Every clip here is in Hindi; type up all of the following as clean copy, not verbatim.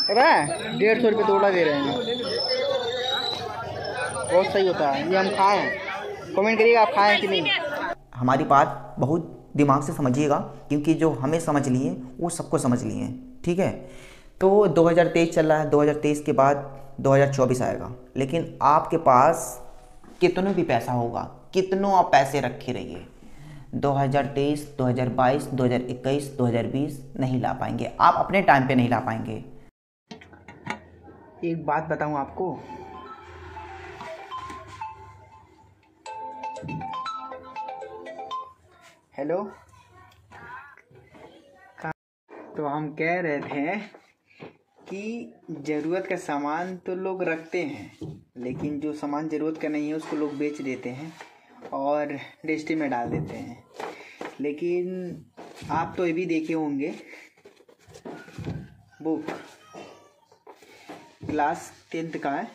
पता है 150 रुपये तोड़ा दे रहे हैं, बहुत सही होता है ये। हम खाए हैं, कमेंट करिएगा आप खाए हैं कि नहीं। हमारी बात बहुत दिमाग से समझिएगा, क्योंकि जो हमें समझ लिए वो सबको समझ लिए हैं, ठीक है। तो 2023 चल रहा है, 2023 के बाद 2024 आएगा, लेकिन आपके पास कितनों भी पैसा होगा, कितनों आप पैसे रखे रहिए, 2023, 2022, 2021, 2020 नहीं ला पाएंगे, आप अपने टाइम पे नहीं ला पाएंगे। एक बात बताऊं आपको, हेलो, तो हम कह रहे थे कि ज़रूरत का सामान तो लोग रखते हैं, लेकिन जो सामान ज़रूरत का नहीं है उसको लोग बेच देते हैं और डस्टबिन में डाल देते हैं। लेकिन आप तो ये भी देखे होंगे, बुक क्लास 10th का है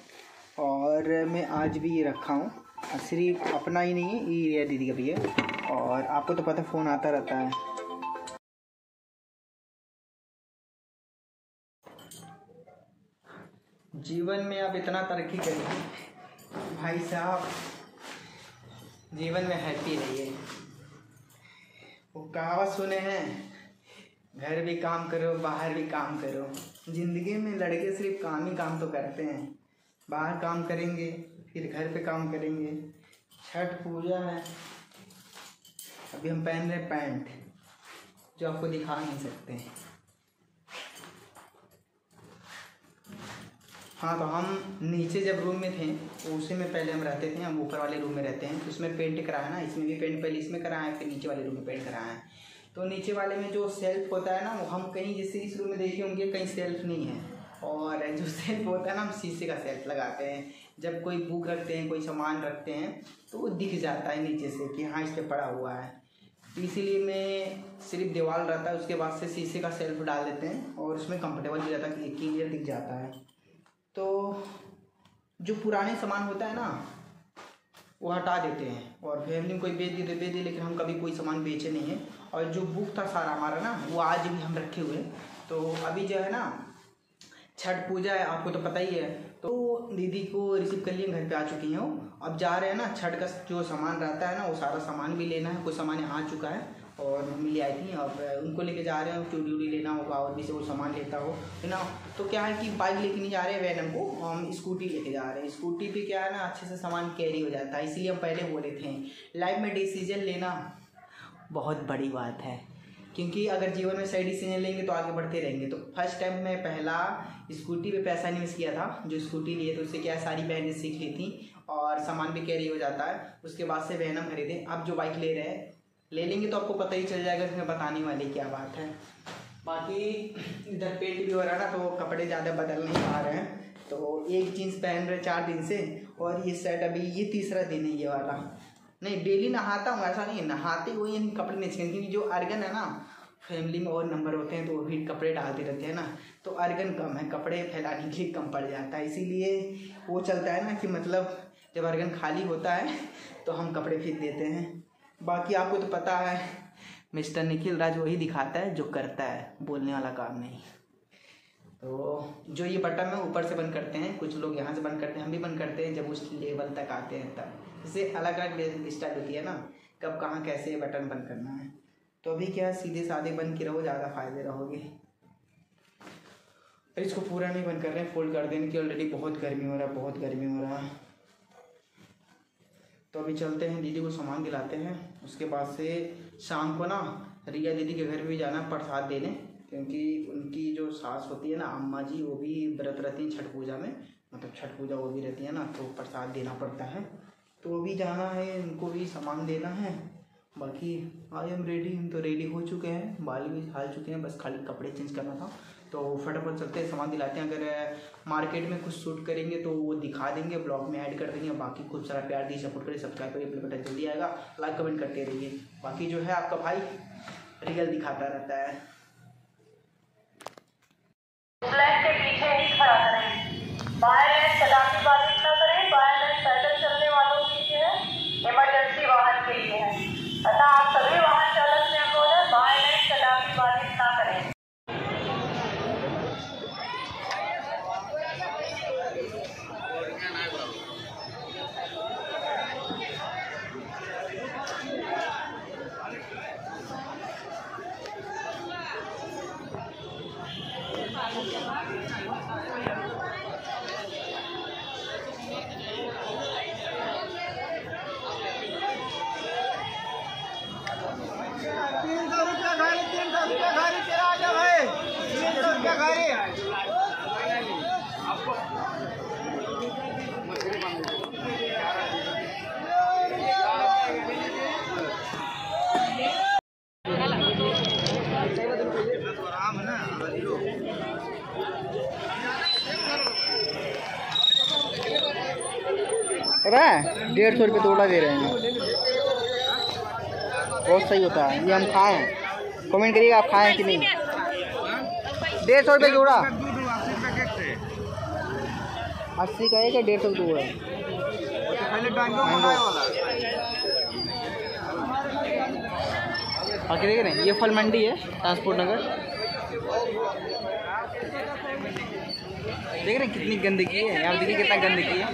और मैं आज भी ये रखा हूँ। सिर्फ अपना ही नहीं है, ये रिया दीदी का भी है। और आपको तो पता फ़ोन आता रहता है। जीवन में आप इतना तरक्की करिए भाई साहब, जीवन में हैप्पी रहिए। वो कहावत सुने हैं, घर भी काम करो बाहर भी काम करो। ज़िंदगी में लड़के सिर्फ काम ही काम तो करते हैं, बाहर काम करेंगे फिर घर पे काम करेंगे। छठ पूजा है, अभी हम पहन रहे पैंट जो आपको दिखा नहीं सकते। हाँ, तो हम नीचे जब रूम में थे तो उसी में पहले हम रहते थे। हम ऊपर वाले रूम में रहते हैं तो इसमें पेंट कराया ना, इसमें भी पेंट पहले इसमें कराया है, फिर नीचे वाले रूम में पेंट कराया है। तो नीचे वाले में जो सेल्फ होता है ना, वो हम कहीं जैसे इस रूम में देखे होंगे कहीं सेल्फ नहीं है, और जो सेल्फ होता है ना हम शीशे का सेल्फ लगाते हैं। जब कोई बुक रखते हैं, कोई सामान रखते हैं तो वो दिख जाता है नीचे से कि हाँ इस पर पड़ा हुआ है। तो इसीलिए मैं सिर्फ दीवार रहता है, उसके बाद से शीशे का सेल्फ डाल देते हैं और उसमें कंफर्टेबल भी रहता है, क्लियर दिख जाता है। तो जो पुराने सामान होता है ना वो हटा देते हैं, और फैमिली में कोई बेच दे, लेकिन हम कभी कोई सामान बेचे नहीं है। और जो बुक था सारा हमारा ना, वो आज भी हम रखे हुए हैं। तो अभी जो है ना छठ पूजा है, आपको तो पता ही है, तो दीदी को रिसीव कर लिए, घर पे आ चुकी हैं वो। अब जा रहे हैं ना, छठ का जो सामान रहता है ना वो सारा सामान भी लेना है। कुछ सामान आ चुका है और मम्मी ले आई थी, अब उनको लेके जा रहे हैं। चूड़ी लेना होगा और भी से वो सामान लेता हो, है ना। तो क्या है कि बाइक लेके नहीं जा रहे हैं वैन को, हम स्कूटी लेके जा रहे हैं। स्कूटी पे क्या है ना, अच्छे से सामान कैरी हो जाता है। इसलिए हम पहले बोले थे, लाइफ में डिसीजन लेना बहुत बड़ी बात है, क्योंकि अगर जीवन में सही डिसीजन लेंगे तो आगे बढ़ते रहेंगे। तो फर्स्ट टाइम मैं पहला स्कूटी पे पैसा इन्वेस्ट किया था। जो स्कूटी लिए तो उससे क्या है, सारी बहनें सीख ली थी और सामान भी कैरी हो जाता है। उसके बाद से बहन हम खरीदे। अब जो बाइक ले रहे हैं, ले लेंगे तो आपको पता ही चल जाएगा, इसमें बताने वाली क्या बात है। बाकी इधर पेंट भी हो रहा है ना, तो कपड़े ज़्यादा बदल नहीं पा रहे हैं। तो एक जीन्स पहन रहे 4 दिन से, और ये शर्ट अभी ये तीसरा दिन है ये वाला। नहीं, डेली नहाता हूँ ऐसा नहीं है, नहाते हुए इन कपड़े नहीं चाहिए, क्योंकि जो अर्गन है ना फैमिली में और नंबर होते हैं तो वो भी कपड़े डालते रहते हैं ना, तो अर्गन कम है, कपड़े फैलाने के लिए कम पड़ जाता है। इसीलिए वो चलता है ना कि मतलब जब अर्गन खाली होता है तो हम कपड़े फेंक देते हैं। बाकी आपको तो पता है मिस्टर निखिल राज वही दिखाता है जो करता है, बोलने वाला काम नहीं। तो जो ये बटन है ऊपर से बंद करते हैं, कुछ लोग यहाँ से बंद करते हैं, हम भी बंद करते हैं जब उस लेवल तक आते हैं तब। इससे अलग अलग स्टाइल होती है ना, कब कहाँ कैसे बटन बंद करना है। तो अभी क्या सीधे साधे बंद के रहो, ज़्यादा फायदे रहोगे। इसको पूरा नहीं बंद कर रहे हैं, फोल्ड कर देने की, ऑलरेडी बहुत गर्मी हो रहा है, बहुत गर्मी हो रहा है। तो अभी चलते हैं, दीदी को सामान दिलाते हैं। उसके बाद से शाम को ना रिया दीदी के घर भी जाना है प्रसाद देने, क्योंकि उनकी जो सास होती है ना अम्मा जी, वो भी व्रत रहती हैं छठ पूजा में, मतलब छठ पूजा वो भी रहती है ना, तो प्रसाद देना पड़ता है। तो वो भी जाना है, उनको भी सामान देना है। बाकी आई एम रेडी, हम तो रेडी हो चुके हैं, बाल भी हाल चुके हैं, बस खाली कपड़े चेंज करना था। तो फटाफट चलते हैं, सामान दिलाते हैं। अगर मार्केट में कुछ शूट करेंगे तो वो दिखा देंगे, ब्लॉग में ऐड कर देंगे। बाकी खूब सारा प्यार दिए, सपोर्ट करिए, सब्सक्राइब करिए, बेल बटन जल्दी आएगा, लाइक कमेंट करते रहिए। बाकी जो है आपका भाई रियल दिखाता रहता है। फ्लैग के पीछे ही खड़ा करें, बाएं सदाकी बाजी न करें, बाएं पैदल चलने वालों के लिए है, इमरजेंसी वाहन के लिए है, अतः आप सभी वाहन चालक से अनुरोध है बाएं सदाकी बाजी न करें। है 150 रुपये तोड़ा दे रहे हैं, बहुत सही होता है ये। हम खाए हैं, कमेंट करिएगा आप खाए हैं कि नहीं। 150 रुपये जोड़ा, 80 का एक है, 150 जोड़ा। बाकी देख रहे हैं ये फल मंडी है ट्रांसपोर्ट नगर। देख रहे हैं कितनी गंदगी है यहाँ, देखिए कितना गंदगी है।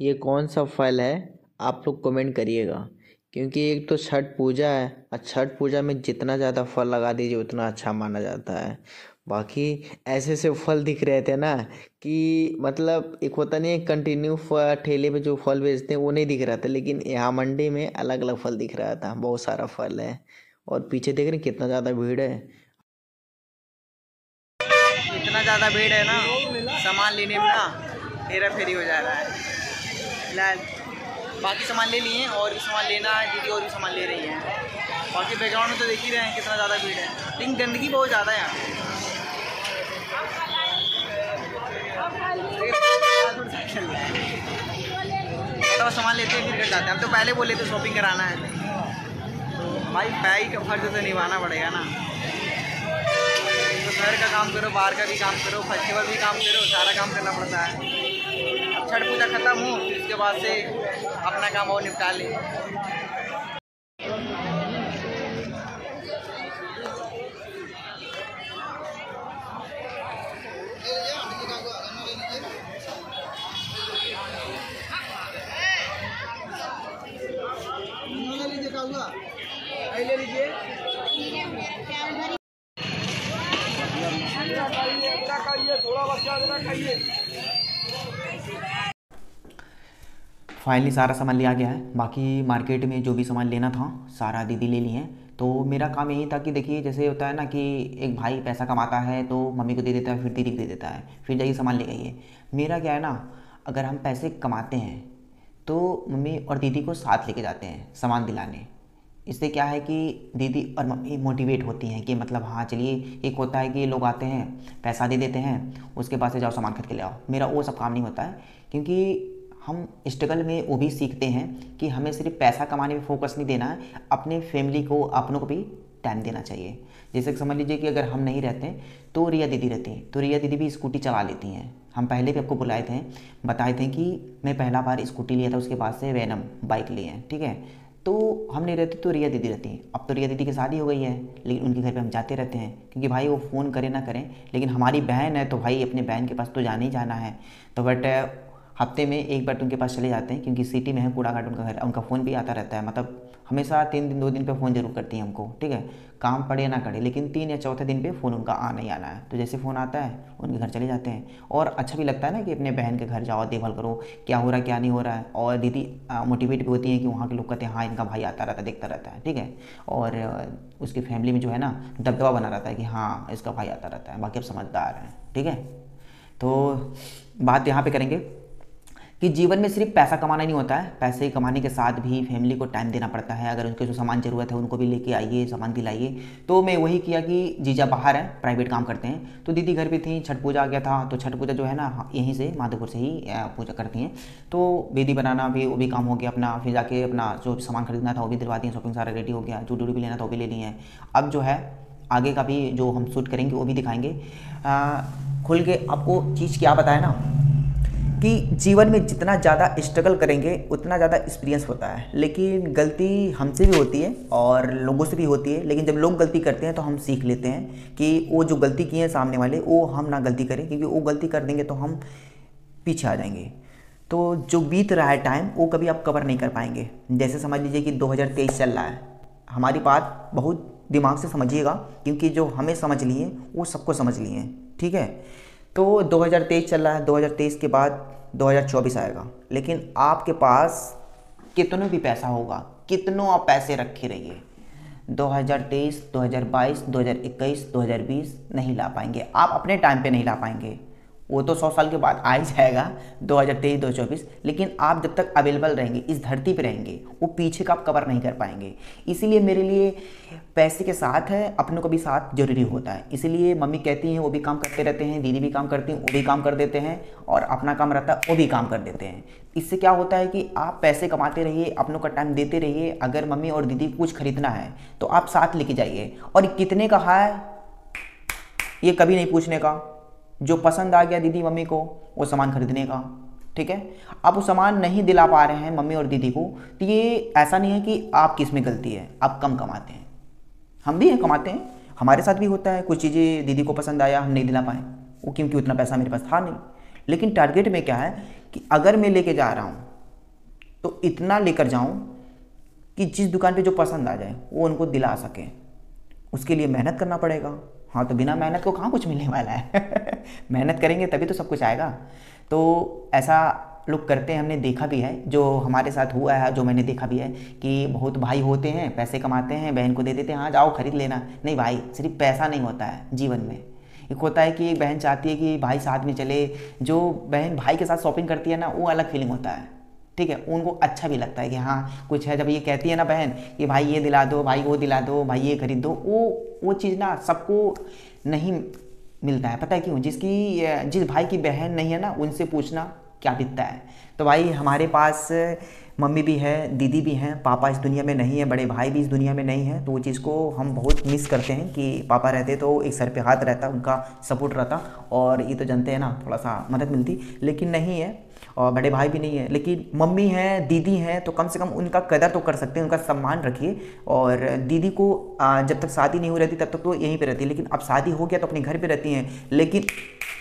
ये कौन सा फल है आप लोग कमेंट करिएगा, क्योंकि एक तो छठ पूजा है और छठ पूजा में जितना ज़्यादा फल लगा दीजिए उतना अच्छा माना जाता है। बाकी ऐसे ऐसे फल दिख रहे थे ना कि मतलब एक होता नहीं है कंटिन्यू ठेले पे जो फल बेचते हैं वो नहीं दिख रहा था, लेकिन यहाँ मंडी में अलग अलग फल दिख रहा था, बहुत सारा फल है। और पीछे देख रहे हैं कितना ज़्यादा भीड़ है, इतना ज़्यादा भीड़ है ना, सामान लेने में ना हेरा फेरी हो जा रहा है। फिलहाल बाकी सामान ले लिए हैं और भी सामान लेना है, दीदी और भी सामान ले रही हैं। बाकी बैकग्राउंड में तो देख ही रहे हैं कितना ज़्यादा भीड़ है, लेकिन गंदगी बहुत ज़्यादा है यहाँ। तो सामान लेते हैं फिर घर जाते हैं। हम तो पहले बोले तो शॉपिंग कराना है, तो भाई भाई का फर्ज तो निभाना पड़ेगा ना। तो घर का काम करो, बाहर का भी काम करो, फेस्टिवल भी काम करो, सारा काम करना पड़ता है। अब छठ पूजा ख़त्म हो फिर इसके बाद से अपना काम और निपटा ले। ले लीजिए फाइनली सारा सामान लिया गया है। बाकी मार्केट में जो भी सामान लेना था सारा दीदी ले लिए हैं। तो मेरा काम यही था कि देखिए जैसे होता है ना कि एक भाई पैसा कमाता है तो मम्मी को दे देता है, फिर दीदी को दे देता है, फिर जाइए सामान ले आइए। मेरा क्या है ना, अगर हम पैसे कमाते हैं तो मम्मी और दीदी को साथ लेके जाते हैं सामान दिलाने। इससे क्या है कि दीदी और मम्मी मोटिवेट होती हैं कि मतलब हाँ चलिए, एक होता है कि लोग आते हैं पैसा दे देते हैं उसके बाद से जाओ सामान खरीद के ले आओ। मेरा वो सब काम नहीं होता है, क्योंकि हम स्ट्रगल में वो भी सीखते हैं कि हमें सिर्फ पैसा कमाने में फोकस नहीं देना है, अपने फैमिली को अपनों को भी टाइम देना चाहिए। जैसे कि समझ लीजिए कि अगर हम नहीं रहते तो रिया दीदी रहती हैं, तो रिया दीदी भी स्कूटी चला लेती हैं। हम पहले भी आपको बुलाए थे, बताए थे कि मैं पहला बार स्कूटी लिया था, उसके बाद से वैनम बाइक लिए हैं, ठीक है। तो हम नहीं रहते तो रिया दीदी रहती हैं। अब तो रिया दीदी की शादी हो गई है, लेकिन उनके घर पे हम जाते रहते हैं, क्योंकि भाई वो फ़ोन करें ना करें, लेकिन हमारी बहन है तो भाई अपने बहन के पास तो जाना ही जाना है। तो बट हफ्ते में एक बार तो उनके पास चले जाते हैं, क्योंकि सिटी में है कूड़ा घाट उनका घर, उनका फ़ोन भी आता रहता है, मतलब हमेशा 3 दिन 2 दिन पे फ़ोन जरूर करती है हमको, ठीक है। काम पड़े ना करे, लेकिन 3 या चौथे दिन पे फ़ोन उनका आना ही आना है। तो जैसे फ़ोन आता है उनके घर चले जाते हैं, और अच्छा भी लगता है ना कि अपने बहन के घर जाओ, देखभाल करो क्या हो रहा है क्या नहीं हो रहा है। और दीदी मोटिवेट भी होती है कि वहाँ के लोग कहते हैं हाँ इनका भाई आता रहता है, देखता रहता है, ठीक है। और उसकी फैमिली में जो है ना दबदबा बना रहता है कि हाँ इसका भाई आता रहता है, बाकी अब समझदार हैं, ठीक है। तो बात यहाँ पे करेंगे कि जीवन में सिर्फ पैसा कमाना नहीं होता है, पैसे कमाने के साथ भी फैमिली को टाइम देना पड़ता है। अगर उनके जो सामान ज़रूरत है उनको भी लेके आइए, सामान दिलाइए। तो मैं वही किया कि जीजा बाहर है, प्राइवेट काम करते हैं, तो दीदी घर पे थी, छठ पूजा आ गया था। तो छठ पूजा जो है ना यहीं से माधोपुर से ही पूजा करती हैं, तो बेदी बनाना भी वो भी काम हो गया अपना। फिर जाके अपना जो सामान खरीदना था वो भी दिलवा दिए, शॉपिंग सारा रेडी हो गया, जो भी लेना था वो भी ले लिए हैं। अब जो है आगे का भी जो हम शूट करेंगे वो भी दिखाएंगे। खुल के आपको चीज़ क्या बताया ना कि जीवन में जितना ज़्यादा स्ट्रगल करेंगे उतना ज़्यादा एक्सपीरियंस होता है। लेकिन गलती हमसे भी होती है और लोगों से भी होती है, लेकिन जब लोग गलती करते हैं तो हम सीख लेते हैं कि वो जो गलती किए हैं सामने वाले वो हम ना गलती करें, क्योंकि वो गलती कर देंगे तो हम पीछे आ जाएंगे। तो जो बीत रहा है टाइम वो कभी आप कवर नहीं कर पाएंगे। जैसे समझ लीजिए कि 2023 चल रहा है, हमारी बात बहुत दिमाग से समझिएगा, क्योंकि जो हमें समझ लिए वो सबको समझ लिए हैं, ठीक है। तो 2023 चल रहा है, 2023 के बाद 2024 आएगा, लेकिन आपके पास कितनों भी पैसा होगा, कितनों आप पैसे रखे रहिए, 2023, 2022, 2021, 2020 नहीं ला पाएंगे। आप अपने टाइम पे नहीं ला पाएंगे, वो तो 100 साल के बाद आ ही जाएगा, 2023 2024, लेकिन आप जब तक अवेलेबल रहेंगे, इस धरती पे रहेंगे, वो पीछे का आप कवर नहीं कर पाएंगे। इसीलिए मेरे लिए पैसे के साथ है अपनों को भी साथ जरूरी होता है। इसीलिए मम्मी कहती हैं वो भी काम करते रहते हैं, दीदी भी काम करती हैं वो भी काम कर देते हैं, और अपना काम रहता है वो भी काम कर देते हैं। इससे क्या होता है कि आप पैसे कमाते रहिए, अपनों का टाइम देते रहिए। अगर मम्मी और दीदी को कुछ खरीदना है तो आप साथ लेके जाइए, और कितने का है ये कभी नहीं पूछने का। जो पसंद आ गया दीदी मम्मी को वो सामान खरीदने का, ठीक है। आप वो सामान नहीं दिला पा रहे हैं मम्मी और दीदी को, तो ये ऐसा नहीं है कि आप किस में गलती है, आप कम कमाते हैं, हम भी हैं कमाते हैं, हमारे साथ भी होता है। कुछ चीज़ें दीदी को पसंद आया हम नहीं दिला पाए, वो क्योंकि उतना पैसा मेरे पास था नहीं। लेकिन टारगेट में क्या है कि अगर मैं लेके जा रहा हूँ तो इतना लेकर जाऊँ कि जिस दुकान पे जो पसंद आ जाए वो उनको दिला सके। उसके लिए मेहनत करना पड़ेगा। हाँ, तो बिना मेहनत को कहाँ कुछ मिलने वाला है मेहनत करेंगे तभी तो सब कुछ आएगा। तो ऐसा लोग करते हैं, हमने देखा भी है, जो हमारे साथ हुआ है, जो मैंने देखा भी है कि बहुत भाई होते हैं, पैसे कमाते हैं, बहन को दे देते हैं, हाँ जाओ खरीद लेना। नहीं भाई, सिर्फ पैसा नहीं होता है जीवन में। एक होता है कि एक बहन चाहती है कि भाई साथ में चले। जो बहन भाई के साथ शॉपिंग करती है ना, वो अलग फीलिंग होता है, ठीक है। उनको अच्छा भी लगता है कि हाँ कुछ है। जब ये कहती है ना बहन कि भाई ये दिला दो, भाई वो दिला दो, भाई ये खरीद दो, वो चीज़ ना सबको नहीं मिलता है। पता है क्यों? जिस भाई की बहन नहीं है ना, उनसे पूछना क्या बीतता है। तो भाई हमारे पास मम्मी भी है, दीदी भी हैं, पापा इस दुनिया में नहीं है, बड़े भाई भी इस दुनिया में नहीं है। तो वो चीज़ को हम बहुत मिस करते हैं कि पापा रहते तो एक सर पे हाथ रहता, उनका सपोर्ट रहता, और ये तो जानते हैं ना थोड़ा सा मदद मिलती, लेकिन नहीं है। और बड़े भाई भी नहीं है, लेकिन मम्मी हैं, दीदी हैं, तो कम से कम उनका कदर तो कर सकते हैं, उनका सम्मान रखिए। और दीदी को जब तक शादी नहीं हो रहती तब तक तो यहीं पे रहती है, लेकिन अब शादी हो गया तो अपने घर पे रहती हैं। लेकिन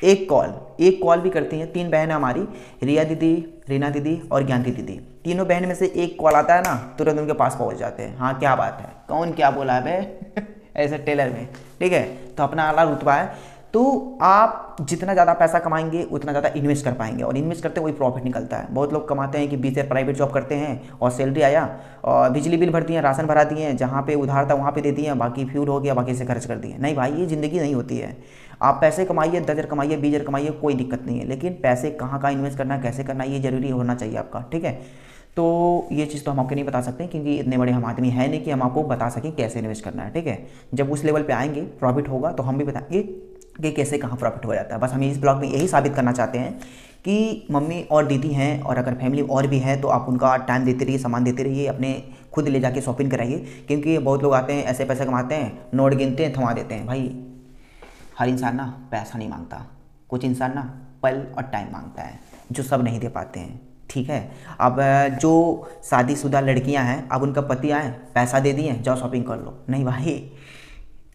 एक कॉल भी करती हैं। 3 बहन है हमारी, रिया दीदी, रीना दीदी और ज्ञानती दीदी। तीनों बहन में से एक कॉल आता है ना, तुरंत उनके पास पहुंच जाते हैं। हाँ क्या बात है, कौन क्या बोला है बे ऐसे टेलर में, ठीक है। तो अपना आला रुतबा है। तो आप जितना ज़्यादा पैसा कमाएंगे उतना ज़्यादा इन्वेस्ट कर पाएंगे, और इन्वेस्ट करते वही प्रॉफिट निकलता है। बहुत लोग कमाते हैं कि 20 हज़ार प्राइवेट जॉब करते हैं और सैलरी आया और बिजली बिल भर दिए, राशन भरा दिए, जहाँ पे उधार था वहाँ पे दे दिए, बाकी फ्यूल हो गया, बाकी से खर्च कर दिए। नहीं भाई, ये ज़िंदगी नहीं होती है। आप पैसे कमाइए, 10 हज़ार कमाइए, 20 हज़ार कमाइए, कोई दिक्कत नहीं है, लेकिन पैसे कहाँ इन्वेस्ट करना है, कैसे करना है, ये ज़रूरी होना चाहिए आपका, ठीक है। तो ये चीज़ तो हम आपको नहीं बता सकते क्योंकि इतने बड़े हम आदमी हैं नहीं कि हम आपको बता सकें कैसे इन्वेस्ट करना है, ठीक है। जब उस लेवल पे आएंगे, प्रॉफिट होगा, तो हम भी बताएंगे कि कैसे कहाँ प्रॉफिट हो जाता है। बस हम इस ब्लॉग में यही साबित करना चाहते हैं कि मम्मी और दीदी हैं, और अगर फैमिली और भी है तो आप उनका टाइम देते रहिए, सामान देते रहिए, अपने खुद ले जाके शॉपिंग कराइए। क्योंकि बहुत लोग आते हैं, ऐसे पैसे कमाते हैं, नोट गिनते हैं, थमा देते हैं। भाई हर इंसान ना पैसा नहीं मांगता, कुछ इंसान ना पल और टाइम मांगता है, जो सब नहीं दे पाते हैं, ठीक है। अब जो शादीशुदा लड़कियां हैं, अब उनका पति आए, पैसा दे दिए, जाओ शॉपिंग कर लो। नहीं भाई,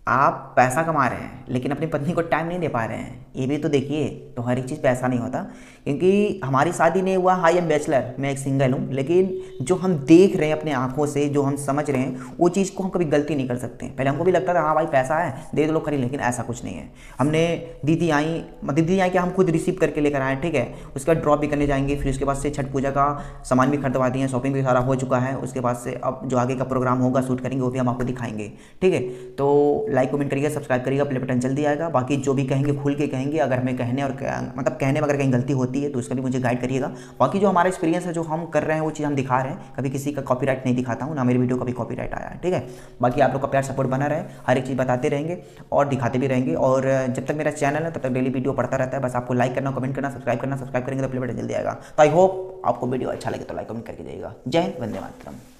आप पैसा कमा रहे हैं लेकिन अपनी पत्नी को टाइम नहीं दे पा रहे हैं, ये भी तो देखिए। तो हर एक चीज़ पैसा नहीं होता, क्योंकि हमारी शादी नहीं हुआ, आई एम बैचलर, मैं एक सिंगल हूँ, लेकिन जो हम देख रहे हैं अपने आंखों से, जो हम समझ रहे हैं, वो चीज़ को हम कभी गलती नहीं कर सकते। पहले हमको भी लगता था हाँ भाई पैसा है, दे दो लोग खरीद, लेकिन ऐसा कुछ नहीं है। हमने दीदी आई कि हम खुद रिसीव करके लेकर आए, ठीक है। उसके बाद ड्रॉप भी करने जाएंगे, फिर उसके बाद से छठ पूजा का सामान भी खरीदवा दिए, शॉपिंग भी सारा हो चुका है। उसके बाद से अब जो आगे का प्रोग्राम होगा, शूट करेंगे, वो भी हम आपको दिखाएंगे, ठीक है। तो लाइक कमेंट करिएगा, सब्सक्राइब करिएगा, प्ले बटन जल्दी आएगा। बाकी जो भी कहेंगे खुल के कहेंगे, अगर हमें कहने और मतलब कहने में अगर कहीं गलती होती है तो उसका भी मुझे गाइड करिएगा। बाकी जो हमारा एक्सपीरियंस है, जो हम कर रहे हैं, वो चीज़ हम दिखा रहे हैं। कभी किसी का कॉपीराइट नहीं दिखाता हूँ, ना मेरी वीडियो का भी कॉपीराइट आया है, ठीक है। बाकी आप लोग का प्यार सपोर्ट बना रहे, हर एक चीज़ बताते रहेंगे और दिखाते भी रहेंगे। और जब तक मेरा चैनल है तब तक डेली वीडियो पड़ता रहता है। बस आपको लाइक करना, कमेंट करना, सब्सक्राइब करना। सब्सक्राइब करेंगे तो प्ले बटन जल्दी आएगा। तो आई होप आपको वीडियो अच्छा लगे तो लाइक कमेंट करके जाइएगा। जय हिंद, वंदे मातरम।